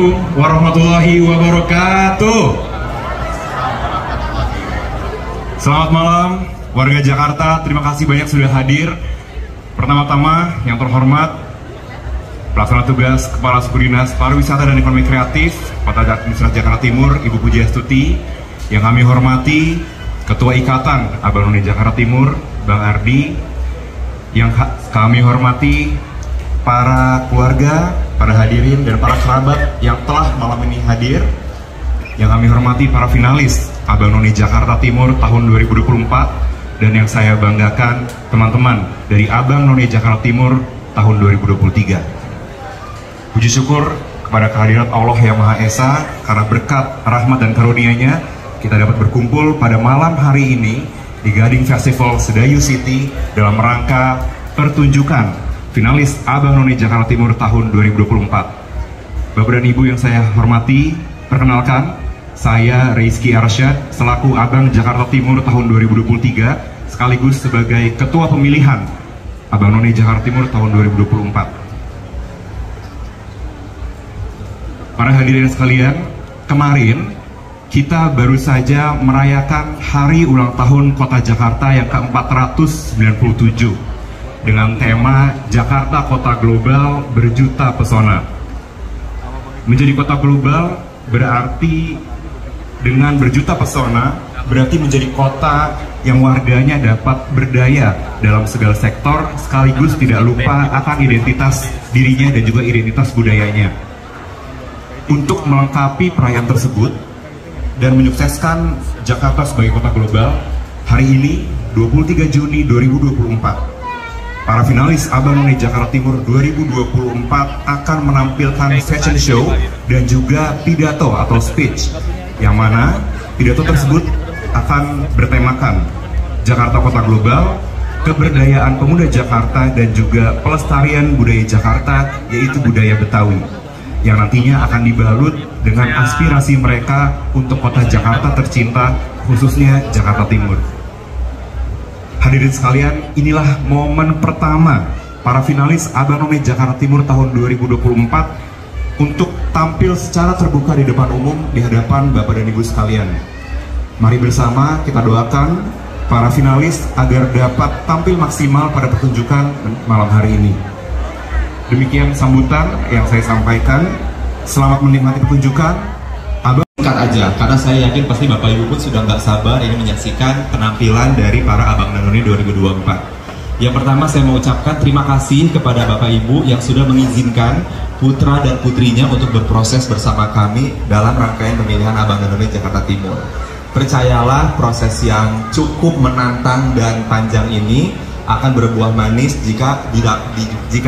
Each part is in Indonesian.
Assalamualaikum warahmatullahi wabarakatuh. Selamat malam warga Jakarta, terima kasih banyak sudah hadir. Pertama-tama yang terhormat Pelaksana Tugas Kepala Suku Dinas Pariwisata dan Ekonomi Kreatif Kota Administrasi Jakarta Timur, Ibu Pujiastuti. Yang kami hormati Ketua Ikatan Abang None Jakarta Timur, Bang Ardi. Yang kami hormati para keluarga, para hadirin dan para kerabat yang telah malam ini hadir. Yang kami hormati para finalis Abang None Jakarta Timur tahun 2024, dan yang saya banggakan teman-teman dari Abang None Jakarta Timur tahun 2023. Puji syukur kepada kehadirat Allah yang Maha Esa, karena berkat rahmat dan karunia-Nya kita dapat berkumpul pada malam hari ini di Gading Festival Sedayu City dalam rangka pertunjukan finalis Abang None Jakarta Timur tahun 2024. Bapak dan Ibu yang saya hormati, perkenalkan, saya Rizky Arsyad selaku Abang Jakarta Timur tahun 2023 sekaligus sebagai Ketua Pemilihan Abang None Jakarta Timur tahun 2024. Para hadirin sekalian, kemarin kita baru saja merayakan Hari Ulang Tahun Kota Jakarta yang ke-497 dengan tema Jakarta Kota Global Berjuta Pesona. Menjadi kota global berarti dengan berjuta pesona, berarti menjadi kota yang warganya dapat berdaya dalam segala sektor, sekaligus tidak lupa akan identitas dirinya dan juga identitas budayanya. Untuk melengkapi perayaan tersebut dan menyukseskan Jakarta sebagai kota global, hari ini 23 Juni 2024 para finalis Abang None Jakarta Timur 2024 akan menampilkan fashion show dan juga pidato atau speech, yang mana pidato tersebut akan bertemakan Jakarta Kota Global, keberdayaan pemuda Jakarta, dan juga pelestarian budaya Jakarta, yaitu budaya Betawi, yang nantinya akan dibalut dengan aspirasi mereka untuk kota Jakarta tercinta, khususnya Jakarta Timur. Hadirin sekalian, inilah momen pertama para finalis Abang None Jakarta Timur tahun 2024 untuk tampil secara terbuka di depan umum di hadapan Bapak dan Ibu sekalian. Mari bersama kita doakan para finalis agar dapat tampil maksimal pada pertunjukan malam hari ini. Demikian sambutan yang saya sampaikan. Selamat menikmati pertunjukan. Singkat aja, karena saya yakin pasti Bapak Ibu pun sudah nggak sabar ini menyaksikan penampilan dari para Abang None 2024. Yang pertama saya mau ucapkan terima kasih kepada Bapak Ibu yang sudah mengizinkan putra dan putrinya untuk berproses bersama kami dalam rangkaian pemilihan Abang None Jakarta Timur. Percayalah, proses yang cukup menantang dan panjang ini akan berbuah manis jika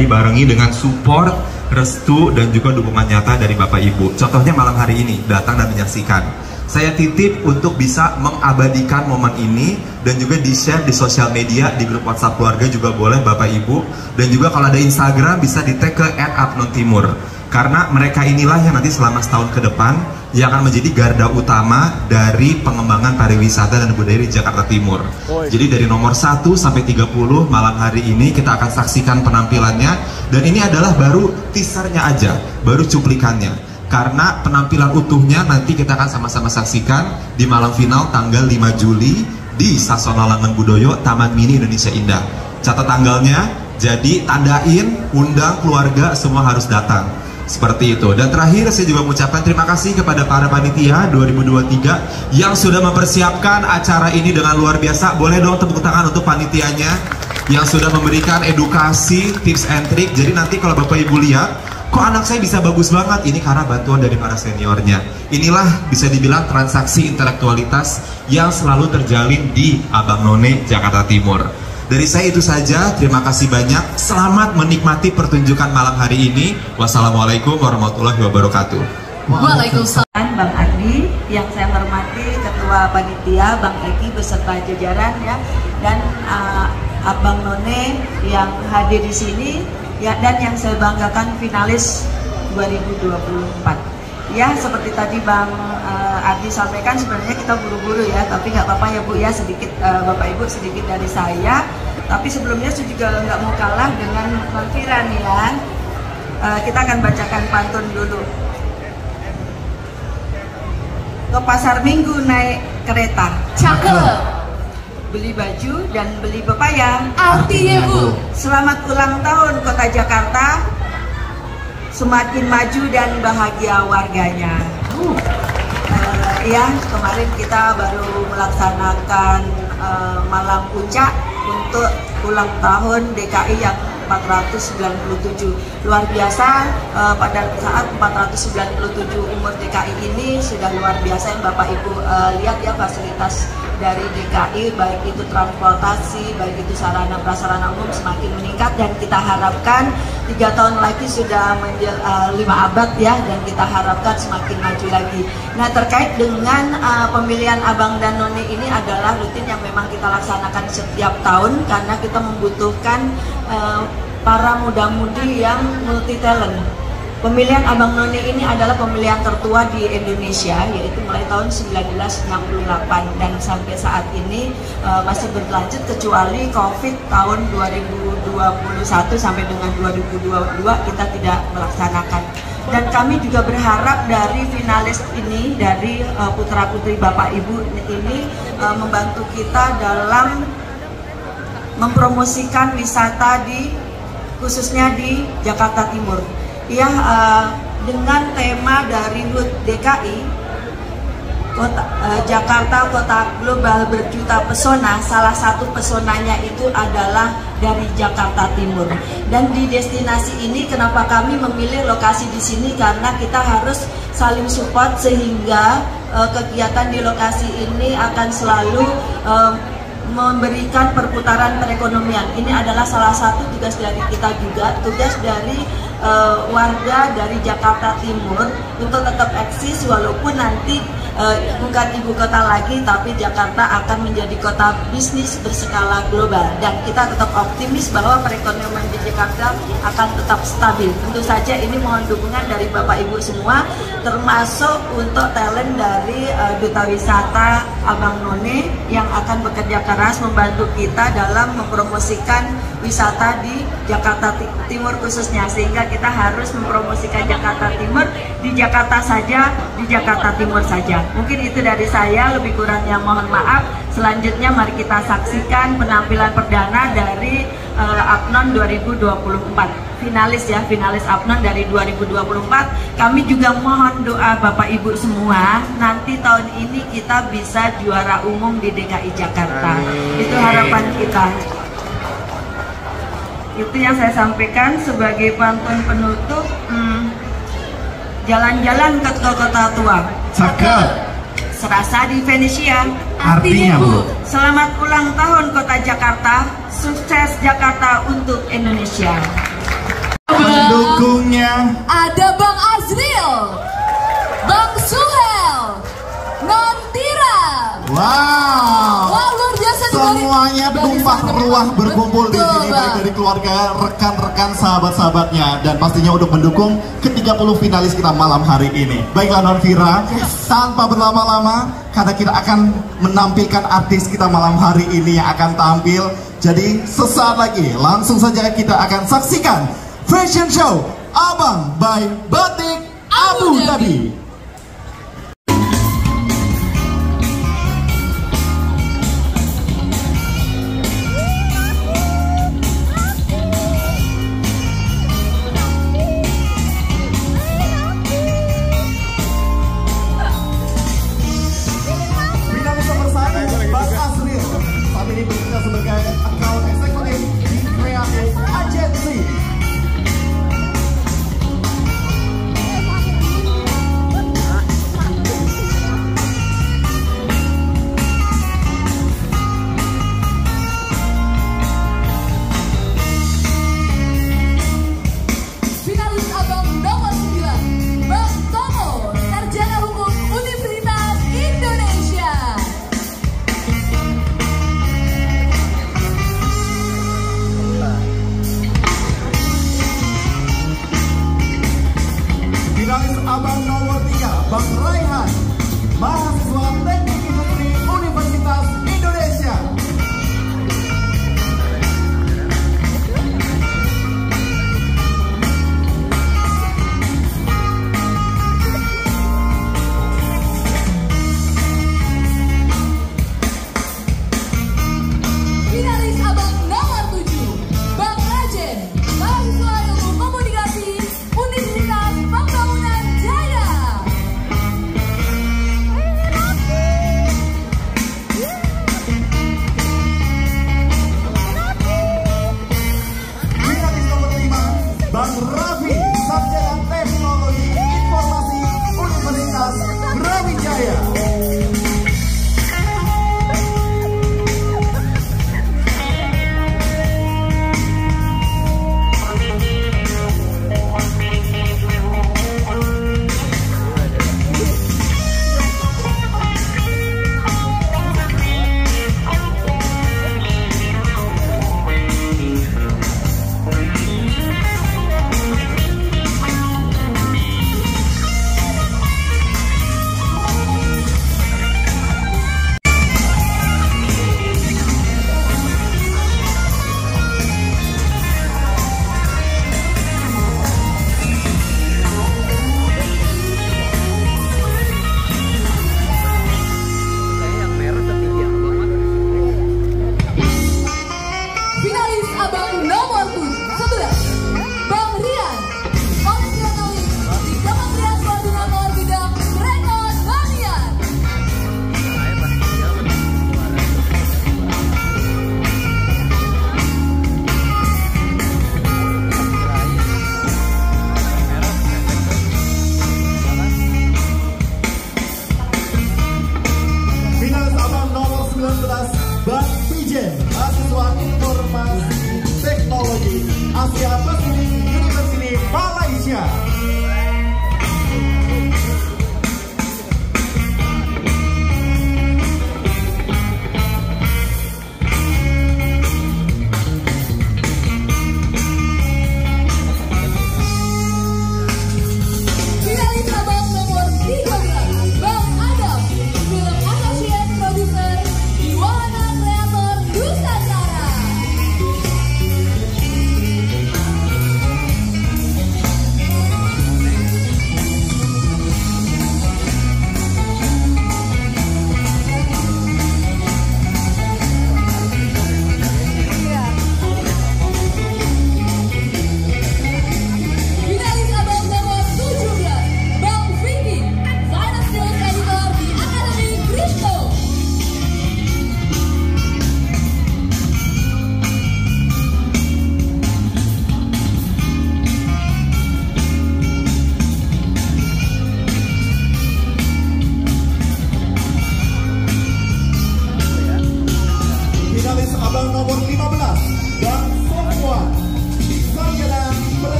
dibarengi dengan support, restu, dan juga dukungan nyata dari Bapak Ibu. Contohnya malam hari ini, datang dan menyaksikan. Saya titip untuk bisa mengabadikan momen ini dan juga di-share di sosial media, di grup WhatsApp keluarga juga boleh Bapak Ibu. Dan juga kalau ada Instagram bisa di-tag ke @abnontimur. Karena mereka inilah yang nanti selama setahun ke depan yang akan menjadi garda utama dari pengembangan pariwisata dan budaya di Jakarta Timur. Jadi dari nomor 1 sampai 30 malam hari ini kita akan saksikan penampilannya. Dan ini adalah baru teasernya aja, baru cuplikannya. Karena penampilan utuhnya nanti kita akan sama-sama saksikan di malam final tanggal 5 Juli di Sasana Langgeng Budoyo, Taman Mini Indonesia Indah. Catat tanggalnya, jadi tandain, undang keluarga, semua harus datang. Seperti itu. Dan terakhir saya juga mengucapkan terima kasih kepada para panitia 2023 yang sudah mempersiapkan acara ini dengan luar biasa. Boleh dong tepuk tangan untuk panitianya yang sudah memberikan edukasi, tips and trik. Jadi nanti kalau Bapak Ibu lihat, kok anak saya bisa bagus banget, ini karena bantuan dari para seniornya. Inilah bisa dibilang transaksi intelektualitas yang selalu terjalin di Abang None Jakarta Timur. Dari saya itu saja, terima kasih banyak. Selamat menikmati pertunjukan malam hari ini. Wassalamualaikum warahmatullahi wabarakatuh. Waalaikumsalam. Bang Ardi, yang saya hormati Ketua Panitia, Bang Eki beserta jajaran ya, dan Abang None yang hadir di sini ya, dan yang saya banggakan finalis 2024. Ya, seperti tadi Bang Ardi sampaikan, sebenarnya kita buru-buru ya, tapi nggak apa-apa ya Bu ya, sedikit Bapak Ibu sedikit dari saya. Tapi sebelumnya saya juga nggak mau kalah dengan Bang Firan ya. Kita akan bacakan pantun dulu. ke pasar minggu naik kereta. Cakep. Beli baju dan beli pepaya. Artinya Bu, Selamat ulang tahun Kota Jakarta, semakin maju dan bahagia warganya. Ya, kemarin kita baru melaksanakan malam puncak untuk ulang tahun DKI yang 497. Luar biasa, pada saat 497 umur DKI ini sudah luar biasa yang Bapak Ibu lihat ya, fasilitas dari DKI, baik itu transportasi, baik itu sarana prasarana umum semakin meningkat, dan kita harapkan 3 tahun lagi sudah 5 abad ya, dan kita harapkan semakin maju lagi. Nah, terkait dengan pemilihan Abang dan None ini adalah rutin yang memang kita laksanakan setiap tahun karena kita membutuhkan para muda-mudi yang multi talent. Pemilihan Abang None ini adalah pemilihan tertua di Indonesia, yaitu mulai tahun 1968 dan sampai saat ini masih berlanjut, kecuali COVID tahun 2021 sampai dengan 2022 kita tidak melaksanakan. Dan kami juga berharap dari finalis ini, dari putra-putri Bapak Ibu ini membantu kita dalam mempromosikan wisata khususnya di Jakarta Timur. Ya, dengan tema dari HUT DKI, Jakarta Kota Global Berjuta Pesona, salah satu pesonanya itu adalah dari Jakarta Timur. Dan di destinasi ini, kenapa kami memilih lokasi di sini? Karena kita harus saling support sehingga kegiatan di lokasi ini akan selalu memberikan perputaran perekonomian. Ini adalah salah satu tugas dari kita juga, tugas dari warga dari Jakarta Timur untuk tetap eksis walaupun nanti bukan ibu kota lagi, tapi Jakarta akan menjadi kota bisnis berskala global, dan kita tetap optimis bahwa perekonomian di Jakarta akan tetap stabil. Tentu saja ini mohon dukungan dari Bapak Ibu semua, termasuk untuk talent dari Duta Wisata Abang None yang akan bekerja keras membantu kita dalam mempromosikan wisata di Jakarta Timur khususnya, sehingga kita harus mempromosikan Jakarta Timur di Jakarta saja, di Jakarta Timur saja. Mungkin itu dari saya, lebih kurangnya mohon maaf. Selanjutnya mari kita saksikan penampilan perdana dari Apnon 2024. Finalis ya, finalis Apnon dari 2024. Kami juga mohon doa Bapak Ibu semua, nanti tahun ini kita bisa juara umum di DKI Jakarta. Itu harapan kita. Itu yang saya sampaikan sebagai pantun penutup. Jalan-jalan ke kota tua. Cakep. Serasa di Venesia. Artinya Bu, Selamat ulang tahun Kota Jakarta. Sukses Jakarta untuk Indonesia. pendukungnya ada Bang Azril, Bang Suhel, Nontira. wow, Wah, luar biasa nih, semuanya tumpah ruah berkumpul di sini, Bang. baik dari keluarga, rekan-rekan, sahabat-sahabatnya, dan pastinya untuk mendukung ke-30 finalis kita malam hari ini. Baiklah Nonvira, tanpa berlama-lama, karena kita akan menampilkan artis kita malam hari ini yang akan tampil. Jadi sesaat lagi langsung saja kita akan saksikan fashion show Abang by Batik Abu Dhabi. Finalis nomor 1 Bang Azril, saat ini bekerja sebagai account executive di Creative Agency. Finalis Abang nomor 9, Bang Tomo, Sarjana Hukum Universitas Indonesia. Finalis Abang nomor 3 Bang Raihan, mahasiswa Teknik Industri Universitas Indonesia.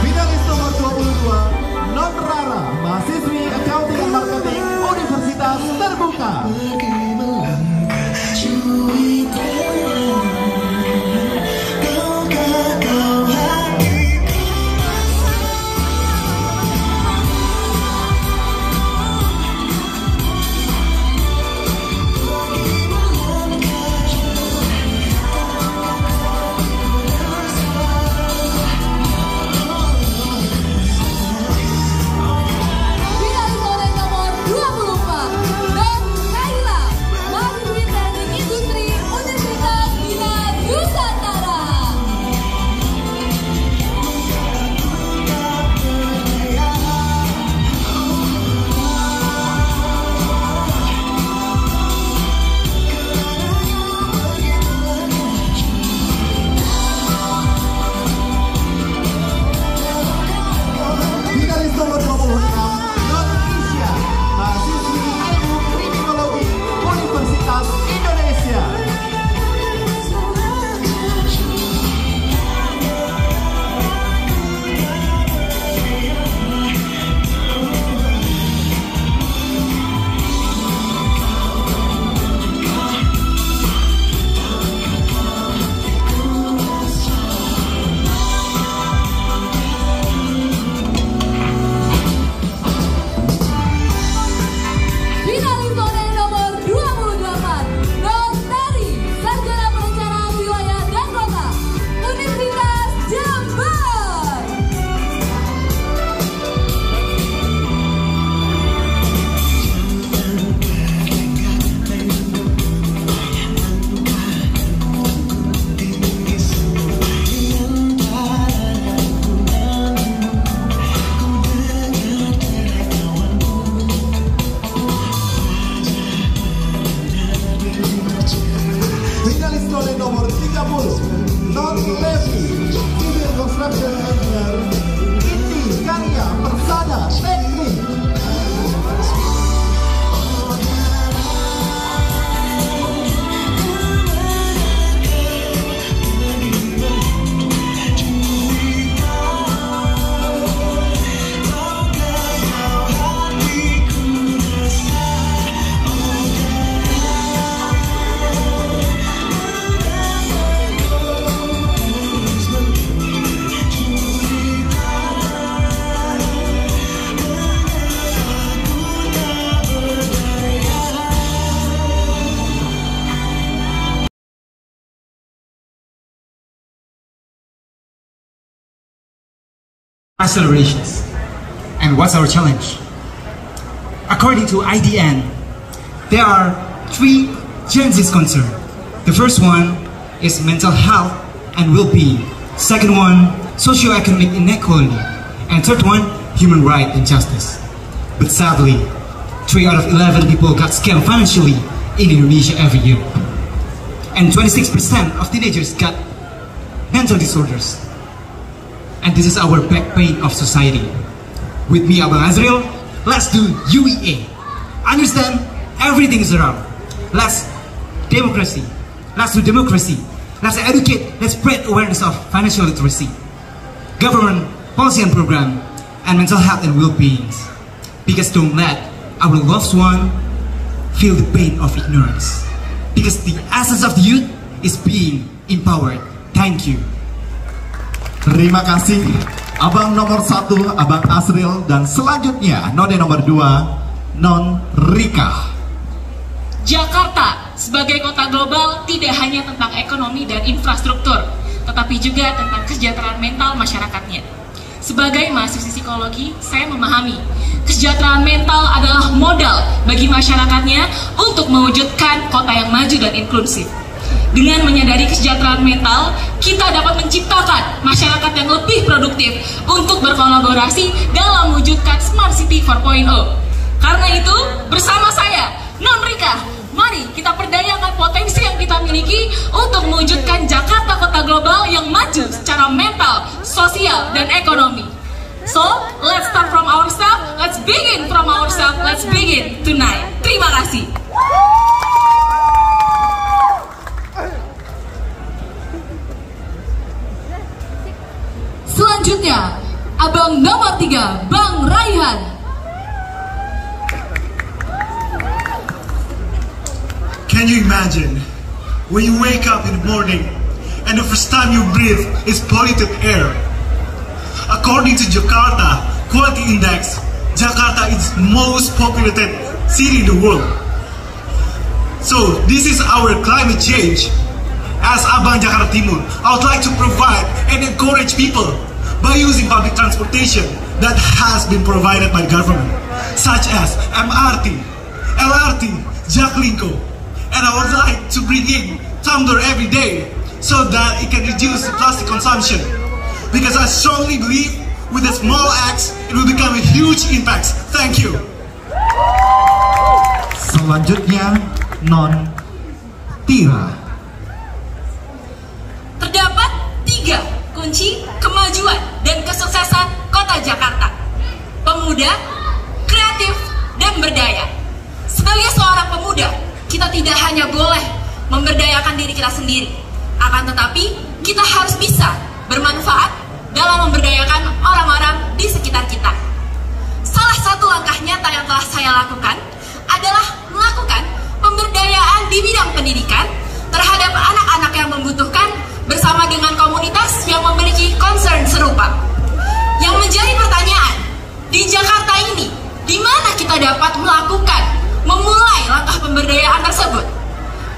Finalis nomor 24, Don Kaila none nomor 28, non Tari, Sarjana Perencanaan Wilayah dan Kota, Universitas Jember. Finalis none nomor 30, non Levi, Civil Construction Engineer, Indi Karya Persada Teknik. Accelerations. And what's our challenge? According to IDN, there are 3 challenges concerned. The first one is mental health and well-being. Second one, socio-economic inequality. And third one, human rights and justice. But sadly, 3 out of 11 people got scammed financially in Indonesia every year. And 26% of teenagers got mental disorders. And this is our back pain of society. With me, Abang Azril, let's do UEA. Understand, everything is around. Let's democracy. Let's do democracy. Let's educate, let's spread awareness of financial literacy, government, policy and program, and mental health and well-being. Because don't let our loved one feel the pain of ignorance. Because the essence of the youth is being empowered. Thank you. Terima kasih Abang nomor 1, Abang Azril, dan selanjutnya node nomor 2, non Rika. Jakarta sebagai kota global tidak hanya tentang ekonomi dan infrastruktur, tetapi juga tentang kesejahteraan mental masyarakatnya. Sebagai mahasiswa psikologi, saya memahami kesejahteraan mental adalah modal bagi masyarakatnya untuk mewujudkan kota yang maju dan inklusif. Dengan menyadari kesejahteraan mental, kita dapat menciptakan masyarakat yang lebih produktif untuk berkolaborasi dalam mewujudkan Smart City 4.0. Karena itu, bersama saya, Non Rika, mari kita perdayakan potensi yang kita miliki untuk mewujudkan Jakarta kota global yang maju secara mental, sosial, dan ekonomi. So, let's start from ourselves, let's begin from ourselves, let's begin tonight. Terima kasih. Selanjutnya, Abang nomor 3, Bang Raihan. Can you imagine when you wake up in the morning and the first time you breathe is polluted air? According to Jakarta Quality Index, Jakarta is most populated city in the world. So this is our climate change. As Abang Jakarta Timur, I would like to provide and encourage people by using public transportation that has been provided by government, such as MRT, LRT, Jaklingko, and I would like to bring in tumbler every day so that it can reduce the plastic consumption. Because I strongly believe with a small acts, it will become a huge impact. Thank you. Selanjutnya, non Tira. Terdapat 3 kunci kemajuan dan kesuksesan kota Jakarta: pemuda, kreatif, dan berdaya. Sebagai seorang pemuda, kita tidak hanya boleh memberdayakan diri kita sendiri, akan tetapi kita harus bisa bermanfaat dalam memberdayakan orang-orang di sekitar kita. Salah satu langkah nyata yang telah saya lakukan adalah melakukan pemberdayaan di bidang pendidikan terhadap anak-anak yang membutuhkan bersama dengan komunitas yang memiliki concern serupa. Yang menjadi pertanyaan, di Jakarta ini, di mana kita dapat melakukan memulai langkah pemberdayaan tersebut.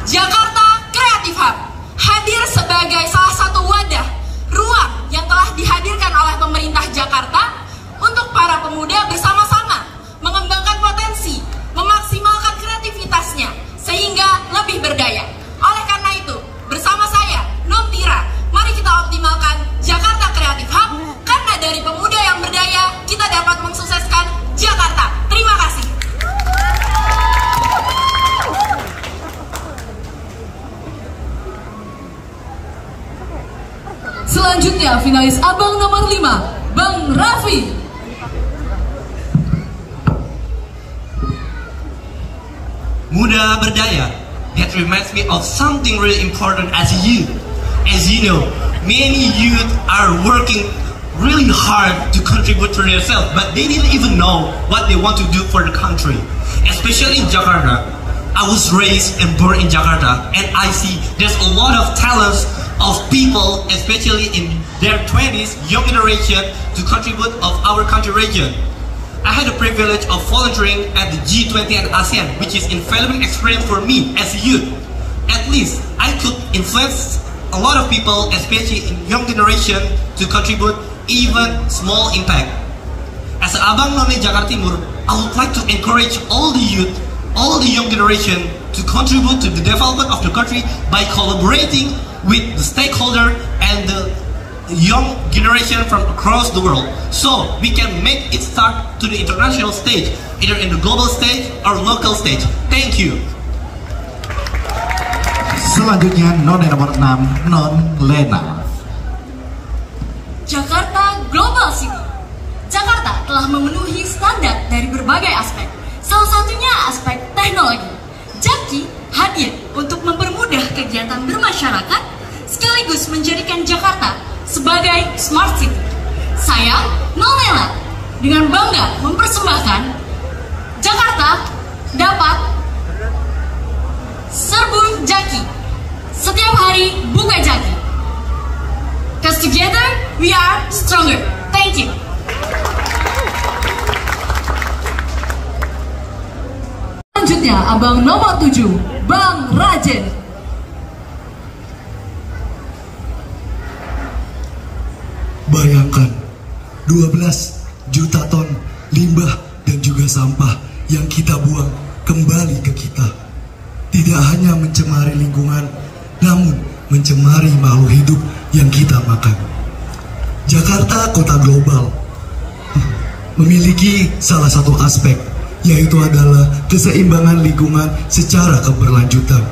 Jakarta Creative Hub hadir sebagai salah satu wadah ruang yang telah dihadirkan oleh pemerintah Jakarta untuk para pemuda bersama-sama mengembangkan potensi, memaksimalkan kreativitasnya sehingga lebih berdaya. Oleh karena itu, bersama saya, Nonfira, mari kita optimalkan Jakarta Creative Hub, karena dari pemuda yang berdaya, kita dapat mensukseskan Jakarta. Terima kasih. Selanjutnya, finalis abang nomor 5, Bang Raffi. Muda berdaya. That reminds me of something really important as a youth. As you know, many youth are working really hard to contribute to themselves, but they didn't even know what they want to do for the country. Especially in Jakarta. I was raised and born in Jakarta, and I see there's a lot of talents of people, especially in their 20s, young generation, to contribute of our country region. I had the privilege of volunteering at the G20 and ASEAN, which is invaluable experience for me as a youth. At least I could influence a lot of people, especially in young generation, to contribute even small impact. As Abang None Jakarta Timur, I would like to encourage all the youth, all the young generation to contribute to the development of the country by collaborating with the stakeholder and the young generation from across the world, so we can make it start to the international stage, either in the global stage or local stage. Thank you. Selanjutnya none nomor 6, Non Lena. Jakarta Global City. Jakarta telah memenuhi standar dari berbagai aspek, salah satunya aspek teknologi. Jaki hadir untuk mempermudah kegiatan bermasyarakat sekaligus menjadikan Jakarta sebagai smart city. Saya, Nolena, dengan bangga mempersembahkan Jakarta dapat serbu Jaki. Setiap hari buka Jaki. 'Cause together we are stronger. Thank you. Selanjutnya, abang nomor 7, Bang Rajen. Bayangkan 12 juta ton limbah dan juga sampah yang kita buang kembali ke kita. Tidak hanya mencemari lingkungan, namun mencemari makhluk hidup yang kita makan. Jakarta Kota Global memiliki salah satu aspek, yaitu adalah keseimbangan lingkungan secara keberlanjutan.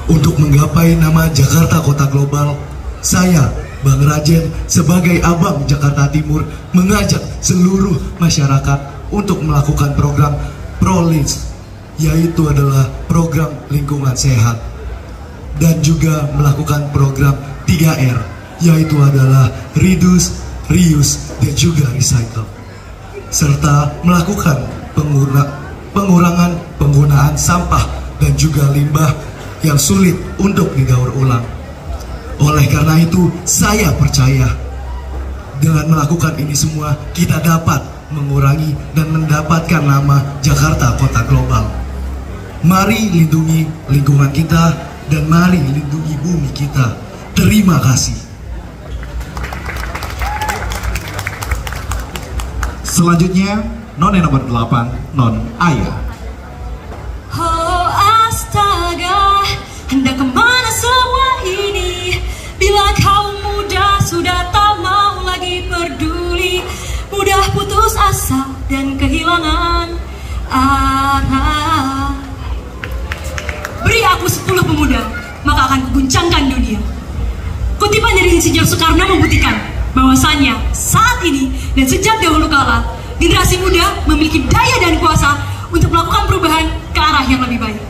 Untuk menggapai nama Jakarta Kota Global, saya, Bang Rajen, sebagai Abang Jakarta Timur, mengajak seluruh masyarakat untuk melakukan program ProLins, yaitu adalah program lingkungan sehat, dan juga melakukan program 3R, yaitu adalah Reduce, Reuse, dan juga Recycle, serta melakukan pengurangan penggunaan sampah dan juga limbah yang sulit untuk didaur ulang. Oleh karena itu, saya percaya dengan melakukan ini semua, kita dapat mengurangi dan mendapatkan nama Jakarta Kota Global. Mari lindungi lingkungan kita dan mari lindungi bumi kita. Terima kasih. Selanjutnya, none nomor 8, Non Aya. Oh astaga, hendak kemana semua ini? Bila kaum muda sudah tak mau lagi peduli, mudah putus asa dan kehilangan arah. Beri aku 10 pemuda, maka akan kuguncangkan dunia. Kutipan dari Insinyur Soekarno membuktikan bahwasannya saat ini dan sejak dahulu kala, generasi muda memiliki daya dan kuasa untuk melakukan perubahan ke arah yang lebih baik.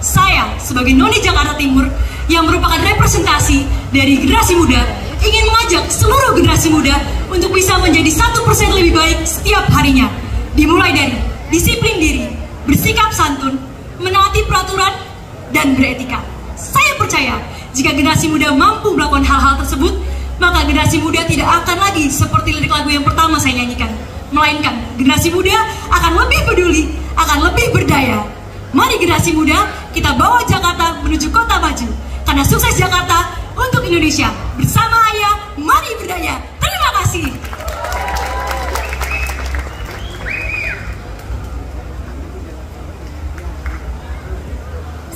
Saya sebagai Noni Jakarta Timur yang merupakan representasi dari generasi muda, ingin mengajak seluruh generasi muda untuk bisa menjadi 1% lebih baik setiap harinya. Dimulai dari disiplin diri, bersikap santun, menaati peraturan, dan beretika. Saya percaya jika generasi muda mampu melakukan hal-hal tersebut, maka generasi muda tidak akan lagi seperti lirik lagu yang pertama saya nyanyikan, melainkan generasi muda akan lebih peduli, akan lebih berdaya, Mari generasi muda, kita bawa Jakarta menuju kota maju. Karena sukses Jakarta untuk Indonesia. Bersama Ayah, mari berdaya. Terima kasih.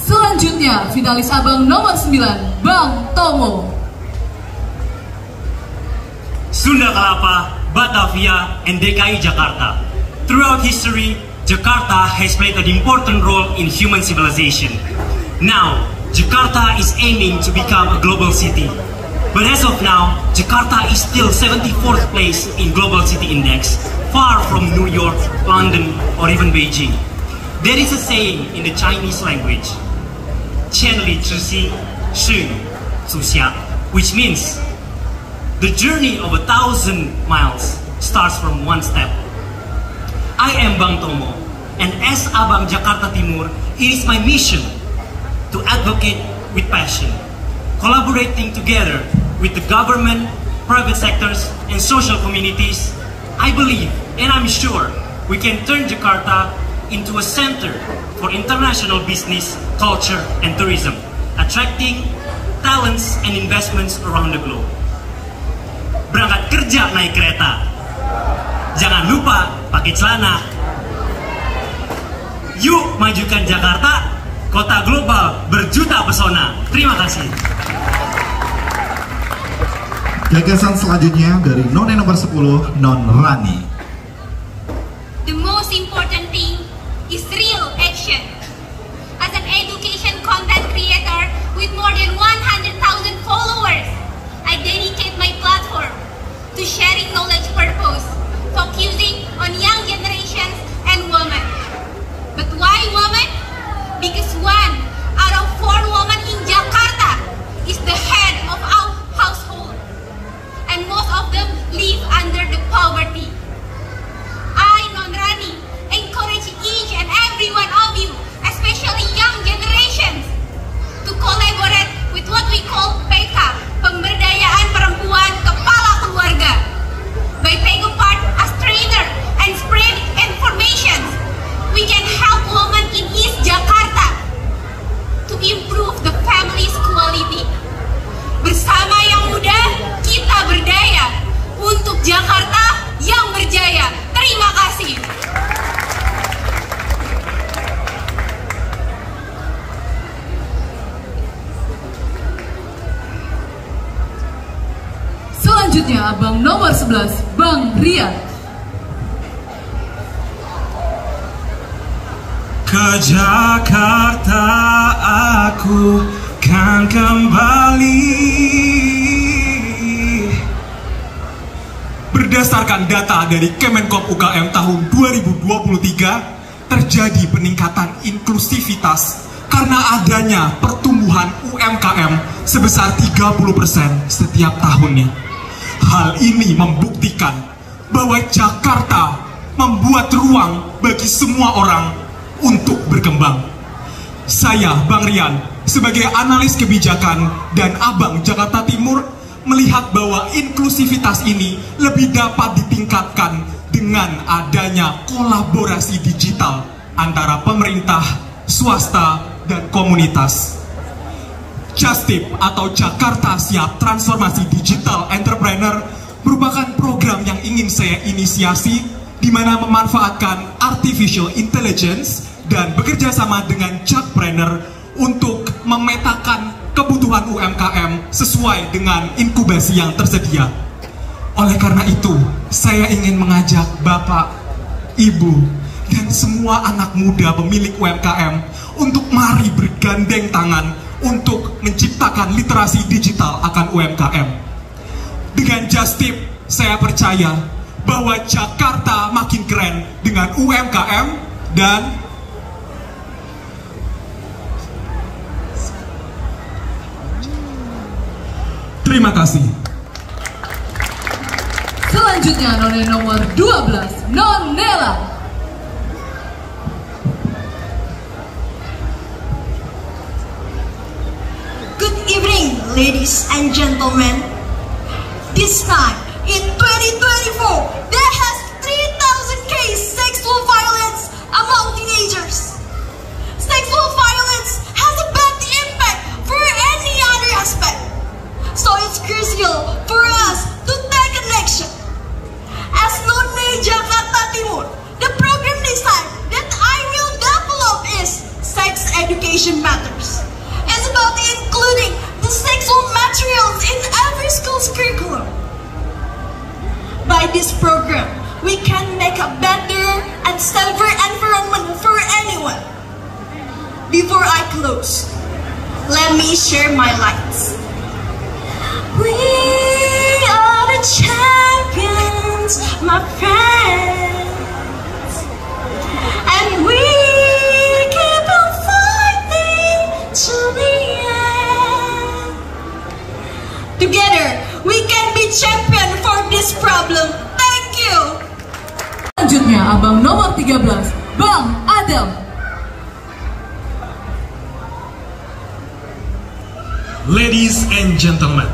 Selanjutnya, finalis abang nomor 9, Bang Tomo. Sunda Kelapa, Batavia, and DKI Jakarta. Throughout history, Jakarta has played an important role in human civilization. Now, Jakarta is aiming to become a global city. But as of now, Jakarta is still 74th place in Global City Index, far from New York, London, or even Beijing. There is a saying in the Chinese language, 千里之行，是足下, which means the journey of 1,000 miles starts from one step. I am Bang Tomo, and as Abang Jakarta Timur, it is my mission to advocate with passion, collaborating together with the government, private sectors, and social communities. I believe, and I'm sure, we can turn Jakarta into a center for international business, culture, and tourism, attracting talents and investments around the globe. Berangkat kerja naik kereta, jangan lupa pakai celana. Yuk majukan Jakarta, kota global berjuta pesona. Terima kasih. Gagasan selanjutnya dari None nomor 10, Non Rani. The most important thing is real action. As an education content creator with more than 100,000 followers, I dedicate my platform to sharing knowledge purpose, focusing on young generations and women. But why women? Because 1 out of 4 women in Jakarta is the head of our household, and most of them live under the poverty. I, Non Rani, encourage each and every one of you, especially young generations, to collaborate with what we call PK, Pemberdayaan Perempuan Kepala Keluarga. By taking part as trainer and spread information, we can help women in East Jakarta to improve the family's quality. Bersama yang muda, kita berdaya untuk Jakarta yang berjaya. Terima kasih. Selanjutnya, abang nomor 11, Bang Rian. Ke Jakarta aku kan kembali. Berdasarkan data dari Kemenkop UKM tahun 2023, terjadi peningkatan inklusivitas karena adanya pertumbuhan UMKM sebesar 30% setiap tahunnya. Hal ini membuktikan bahwa Jakarta membuat ruang bagi semua orang untuk berkembang. Saya, Bang Rian, sebagai analis kebijakan dan Abang Jakarta Timur, melihat bahwa inklusivitas ini lebih dapat ditingkatkan dengan adanya kolaborasi digital antara pemerintah, swasta, dan komunitas. Justip atau Jakarta Siap Transformasi Digital Entrepreneur merupakan program yang ingin saya inisiasi, di mana memanfaatkan artificial intelligence dan bekerja sama dengan Jakpreneur untuk memetakan kebutuhan UMKM sesuai dengan inkubasi yang tersedia. Oleh karena itu, saya ingin mengajak Bapak, Ibu, dan semua anak muda pemilik UMKM untuk mari bergandeng tangan untuk menciptakan literasi digital akan UMKM. Dengan Justip, saya percaya bahwa Jakarta makin keren dengan UMKM dan terima kasih. Selanjutnya, None nomor 12, Non Nela. Good evening, ladies and gentlemen. This time, in 2024, there has 3,000 case sexual violence among teenagers. education matters. It's about including the sexual materials in every school's curriculum. By this program, we can make a better and safer environment for anyone. Before I close, let me share my lights. We are the champions, my friends, and we keep on fighting till the end. Together, we can be champion for this problem. Thank you. Selanjutnya, abang nomor 13, Bang Adam. Ladies and gentlemen,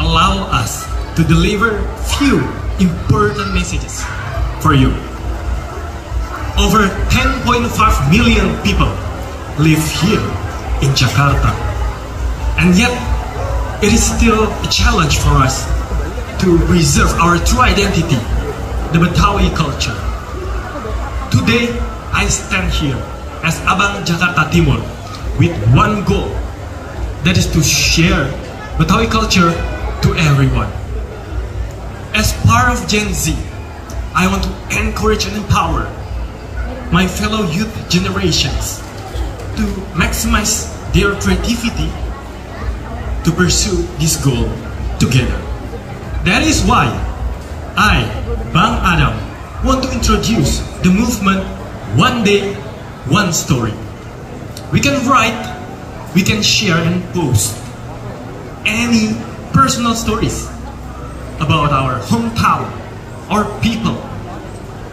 allow us to deliver few important messages for you. Over 10.5 million people live here in Jakarta, and yet it is still a challenge for us to preserve our true identity, the Betawi culture. Today, I stand here as Abang Jakarta Timur with one goal, that is to share Betawi culture to everyone. As part of Gen Z, I want to encourage and empower my fellow youth generations to maximize their creativity to pursue this goal together. That is why I, Bang Adam, want to introduce the movement One Day, One Story. We can write, we can share and post any personal stories about our hometown, our people,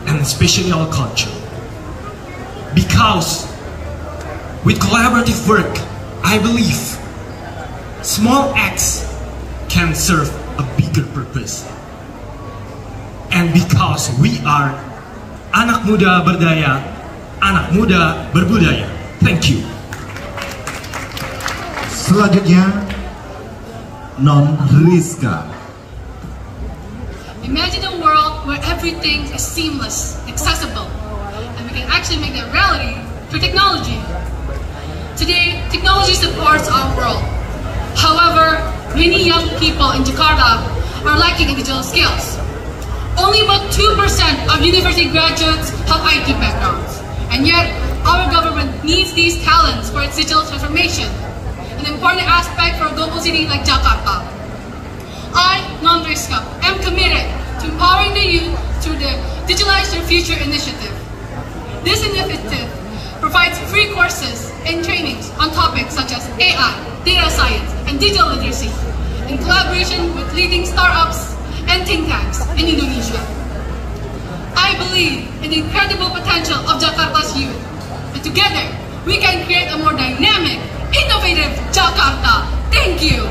and especially our culture. Because with collaborative work, I believe small acts can serve a bigger purpose. And because we are anak muda berdaya, anak muda berbudaya. Thank you. Selanjutnya, Non Rizka. Imagine a world where everything is seamless, accessible, and we can actually make that reality through technology. Today, technology supports our world. However, many young people in Jakarta are lacking in digital skills. Only about 2% of university graduates have IT backgrounds, and yet our government needs these talents for its digital transformation, an important aspect for a global city like Jakarta. I, Non Rizka, am committed to empowering the youth through the Digitalize Your Future initiative. This initiative provides free courses and trainings on topics such as AI, data science, and digital literacy, in collaboration with leading startups and think tanks in Indonesia. I believe in the incredible potential of Jakarta's youth, and together we can create a more dynamic, innovative Jakarta. Thank you.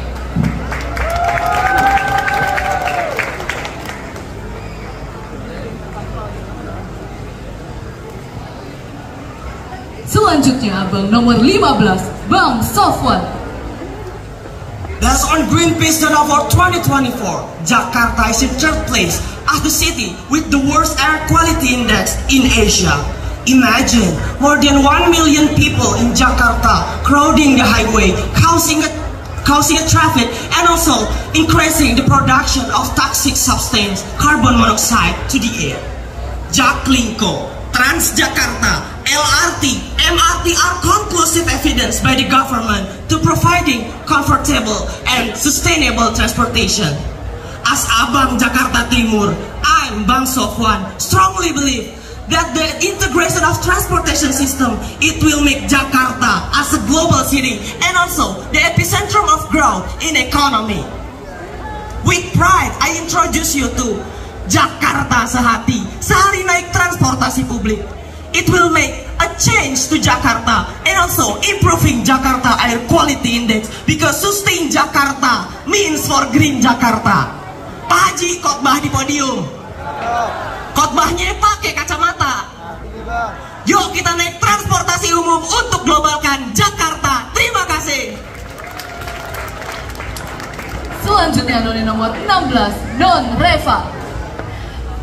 Selanjutnya, Bang nomor 15, Bang Sofwan. Thus, on Greenpeace Data 2024, Jakarta is in third place as the city with the worst air quality index in Asia. Imagine more than 1 million people in Jakarta crowding the highway, causing a traffic and also increasing the production of toxic substance, carbon monoxide, to the air. Jaklingko, Transjakarta, LRT, MRT are conclusive evidence by the government to providing comfortable and sustainable transportation. As Abang Jakarta Timur, I'm Bang Sofwan, strongly believe that the integration of transportation system, it will make Jakarta as a global city and also the epicentrum of growth in economy. With pride, I introduce you to Jakarta Sehati, sehari naik transportasi publik. It will make a change to Jakarta and also improving Jakarta air quality index, because sustain Jakarta means for green Jakarta. Pak Haji khotbah di podium. Khotbahnya pakai kacamata. Yuk kita naik transportasi umum untuk globalkan Jakarta. Terima kasih. Selanjutnya, noni nomor 16, Non Reva.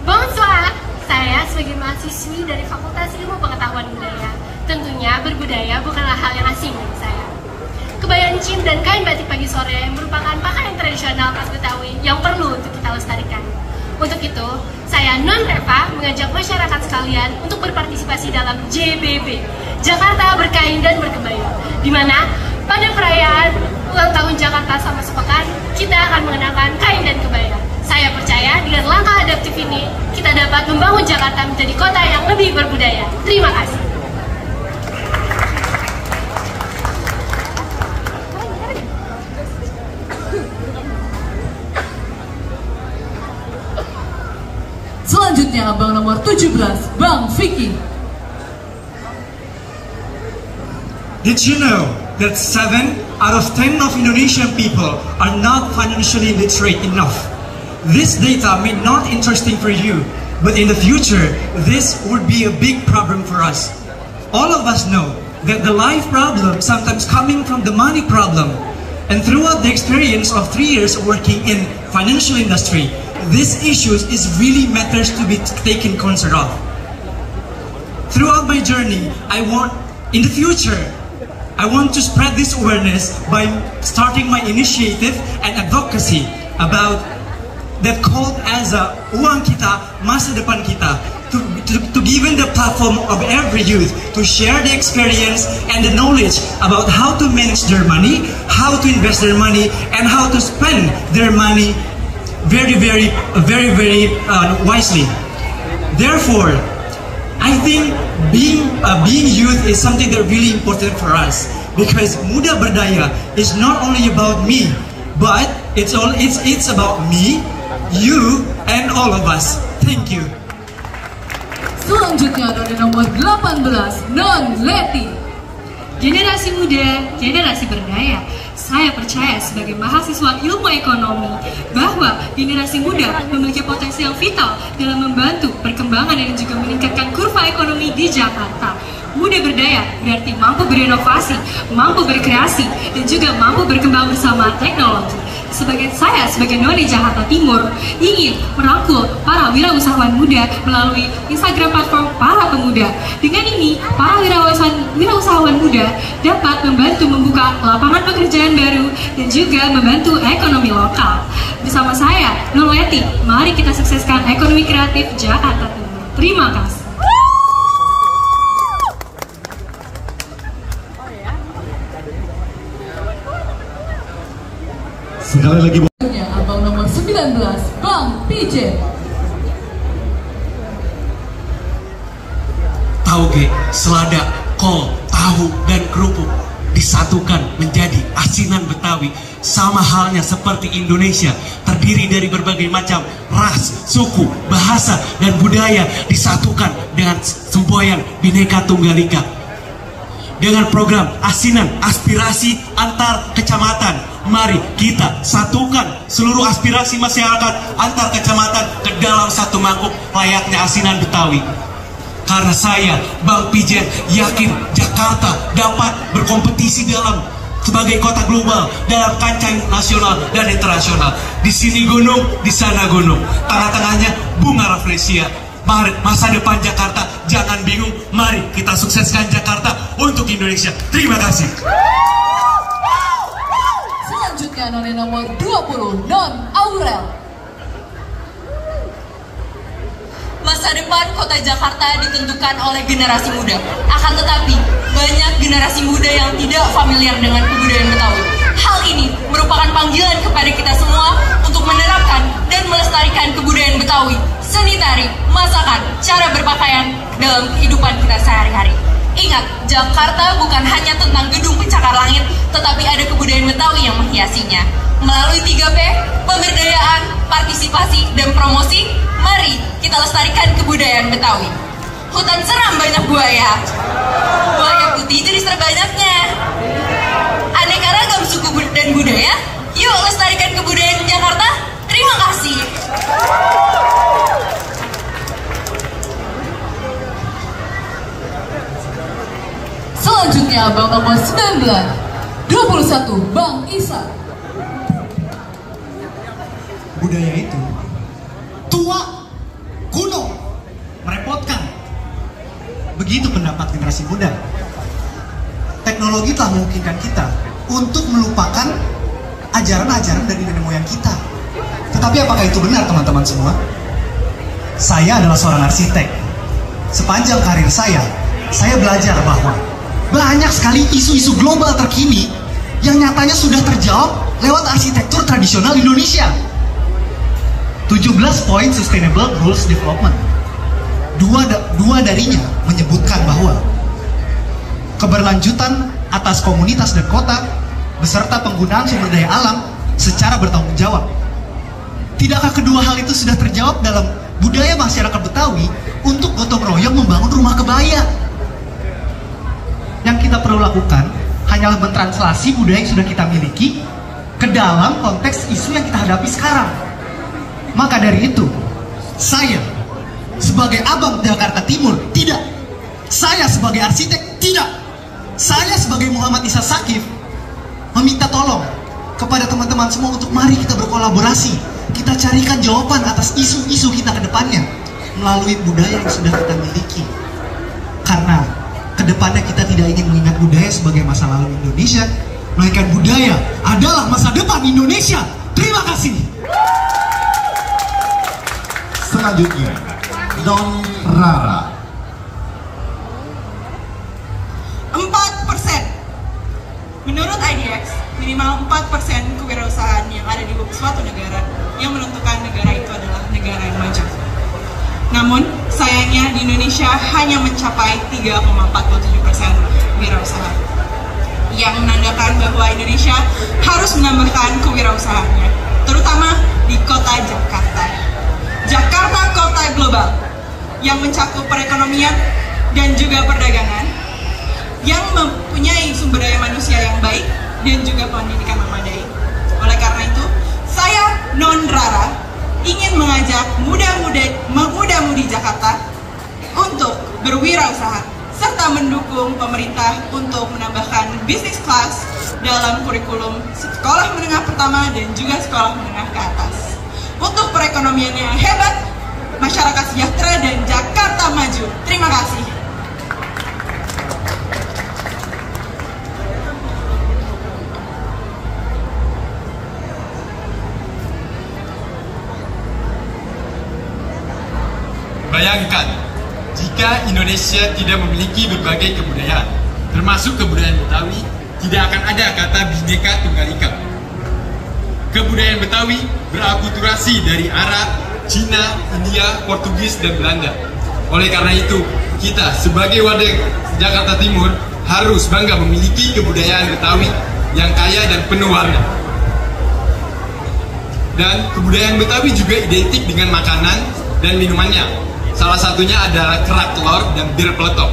Bonsoir, saya sebagai mahasiswi dari Fakultas Ilmu Pengetahuan Budaya. Tentunya berbudaya bukanlah hal yang asing bagi saya. Kebaya encim dan kain batik pagi sore merupakan pakaian tradisional khas Betawi yang perlu untuk kita lestarikan. Untuk itu, saya Non Reva mengajak masyarakat sekalian untuk berpartisipasi dalam JBB, Jakarta Berkain dan Berkebaya, di mana pada perayaan ulang tahun Jakarta selama sepekan, kita akan mengenakan kain dan kebaya. Saya percaya dengan langkah adaptif ini, kita dapat membangun Jakarta menjadi kota yang lebih berbudaya. Terima kasih. Selanjutnya abang nomor 17, Bang Vicky. Did you know that 7 out of 10 of Indonesian people are not financially literate enough? This data may not interesting for you, but in the future, this would be a big problem for us. All of us know that the life problem sometimes coming from the money problem. And throughout the experience of 3 years working in financial industry, this issues is really matters to be taken concern of. Throughout my journey, in the future, I want to spread this awareness by starting my initiative and advocacy about that called as a Uang Kita, Masa Depan Kita, to given the platform of every youth to share the experience and the knowledge about how to manage their money, how to invest their money, and how to spend their money very wisely. Therefore, I think being youth is something that really important for us, because Muda Berdaya is not only about me, but it's about me, you, and all of us. Thank you. Selanjutnya ada nomor 18, Non Leti. Generasi muda, generasi berdaya. Saya percaya sebagai mahasiswa ilmu ekonomi bahwa generasi muda memiliki potensi yang vital dalam membantu perkembangan dan juga meningkatkan kurva ekonomi di Jakarta. Muda berdaya berarti mampu berinovasi, mampu berkreasi, dan juga mampu berkembang bersama teknologi. Sebagai Noni Jakarta Timur ingin merangkul para wirausahawan muda melalui Instagram platform Para Pemuda. Dengan ini, para wirausahawan muda dapat membantu membuka lapangan pekerjaan baru dan juga membantu ekonomi lokal. Bersama saya, Non Leti, mari kita sukseskan ekonomi kreatif Jakarta Timur. Terima kasih. Sekali lagi abang nomor 19, Bang PJ. Tauge, selada, kol, tahu, dan kerupuk disatukan menjadi asinan Betawi. Sama halnya seperti Indonesia, terdiri dari berbagai macam ras, suku, bahasa, dan budaya disatukan dengan semboyan Bhinneka Tunggal Ika. Dengan program asinan aspirasi antar kecamatan, mari kita satukan seluruh aspirasi masyarakat antar kecamatan ke dalam satu mangkuk layaknya asinan Betawi. Karena saya, Bang Pijen, yakin Jakarta dapat berkompetisi sebagai kota global dalam kancah nasional dan internasional. Di sini gunung, di sana gunung, tengah-tengahnya bunga rafflesia. Mari, masa depan Jakarta jangan bingung. Mari kita sukseskan Jakarta untuk Indonesia. Terima kasih. Selanjutnya Noni nomor 20, Non Aurel. Masa depan kota Jakarta ditentukan oleh generasi muda. Akan tetapi, banyak generasi muda yang tidak familiar dengan kebudayaan Betawi. Hal ini merupakan panggilan kepada kita semua untuk menerapkan dan melestarikan kebudayaan Betawi, seni tari, masakan, cara berpakaian dalam kehidupan kita sehari-hari. Ingat, Jakarta bukan hanya tentang gedung pencakar langit, tetapi ada kebudayaan Betawi yang menghiasinya. Melalui 3P, pemberdayaan, partisipasi, dan promosi, mari kita lestarikan kebudayaan Betawi. Hutan seram banyak buaya. Buaya putih jenis terbanyaknya. Aneka ragam suku dan budaya, yuk lestarikan kebudayaan Jakarta. Terima kasih. Selanjutnya abang nomor 19, 21, Bang Isa. Budaya itu tua, kuno, merepotkan. Begitu pendapat generasi muda. teknologi telah memungkinkan kita untuk melupakan ajaran-ajaran dari nenek moyang kita. Tetapi apakah itu benar, teman-teman semua? Saya adalah seorang arsitek. Sepanjang karir saya belajar bahwa banyak sekali isu-isu global terkini yang nyatanya sudah terjawab lewat arsitektur tradisional Indonesia. 17 poin Sustainable Rules Development. Dua darinya menyebutkan bahwa keberlanjutan atas komunitas dan kota beserta penggunaan sumber daya alam secara bertanggung jawab. Tidakkah kedua hal itu sudah terjawab dalam budaya masyarakat Betawi untuk gotong royong membangun rumah kebaya? Yang kita perlu lakukan hanyalah mentranslasi budaya yang sudah kita miliki ke dalam konteks isu yang kita hadapi sekarang. Maka dari itu, saya sebagai abang Jakarta Timur, tidak. Saya sebagai arsitek, tidak. Saya sebagai Muhammad Isa Sakif meminta tolong kepada teman-teman semua untuk mari kita berkolaborasi. Kita carikan jawaban atas isu-isu kita ke depannya melalui budaya yang sudah kita miliki. Karena ke depannya kita tidak ingin mengingat budaya sebagai masa lalu Indonesia, melainkan budaya adalah masa depan Indonesia. Terima kasih. Selanjutnya, Don Rara. 4%. Menurut IDX, minimal 4% kewirausahaan yang ada di suatu negara yang menentukan negara itu adalah negara yang maju. Namun, sayangnya di Indonesia hanya mencapai 3,47% wirausaha, yang menandakan bahwa Indonesia harus menambahkan kewirausahaannya, terutama di kota Jakarta. Jakarta kota global yang mencakup perekonomian dan juga perdagangan, yang mempunyai sumber daya manusia yang baik dan juga pendidikan memadai. Oleh karena itu, saya Non Rara ingin mengajak muda-mudi Jakarta untuk berwirausaha serta mendukung pemerintah untuk menambahkan business class dalam kurikulum sekolah menengah pertama dan juga sekolah menengah ke atas. Untuk perekonomian yang hebat, masyarakat sejahtera, dan Jakarta maju. Terima kasih. Bayangkan, jika Indonesia tidak memiliki berbagai kebudayaan, termasuk kebudayaan Betawi, tidak akan ada kata Bhinneka Tunggal Ika. Kebudayaan Betawi berakulturasi dari Arab, Cina, India, Portugis, dan Belanda. Oleh karena itu, kita sebagai warga Jakarta Timur harus bangga memiliki kebudayaan Betawi yang kaya dan penuh warna. Dan kebudayaan Betawi juga identik dengan makanan dan minumannya. Salah satunya adalah kerak telur dan bir peletok.